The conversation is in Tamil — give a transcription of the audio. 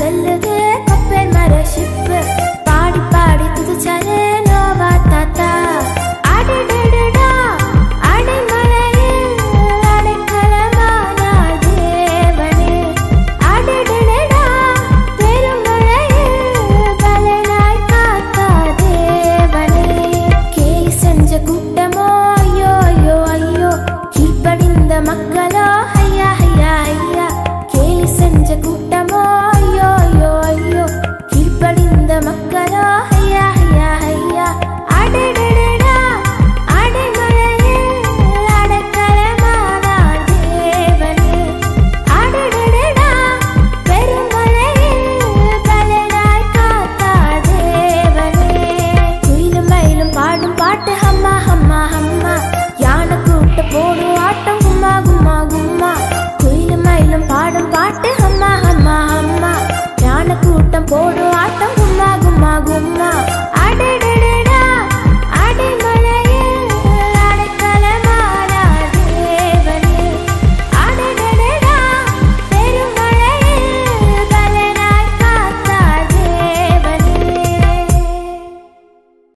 செல்லுது கப்பல் மர ஷிப்பு பாடி பாடி துதிச்சாலே நோவா தாத்தா அடடடடா அடைமலையில் அடைக்கலமானார் தேவனே அடடடடா பெருமழையில் பலனாய் காத்தார் தேவனே கேலி செஞ்ச கூட்டமோ ஐயோ ஐயோ ஐயோ கீழ்ப்படிந்த மக்களோ ஐயா ஐயா ஐயா கேலி செஞ்ச கூட்டமோ ஐயோ ஐயோ ஐயோ கீழ்ப்படிந்த மக்களோ ஐயா ஐயா ஐயா அடடடடா அடைமழையில் அடைக்கலமானார் தேவனே அடடடடா பெருமழையில் பலனாய் காத்தார் தேவனே குயிலும் மயிலும் பாடும் பாட்டு ஹம்மா ஹம்மா ஹம்மா யானை கூட்ட போடும் ஆட்டம் கும்மா கும்மா கும்மா குயிலும் மயிலும் பாடும் பாட்டு ஹம்மா ஹம்மா ஹம்மா யானை கூட்டம் போடும்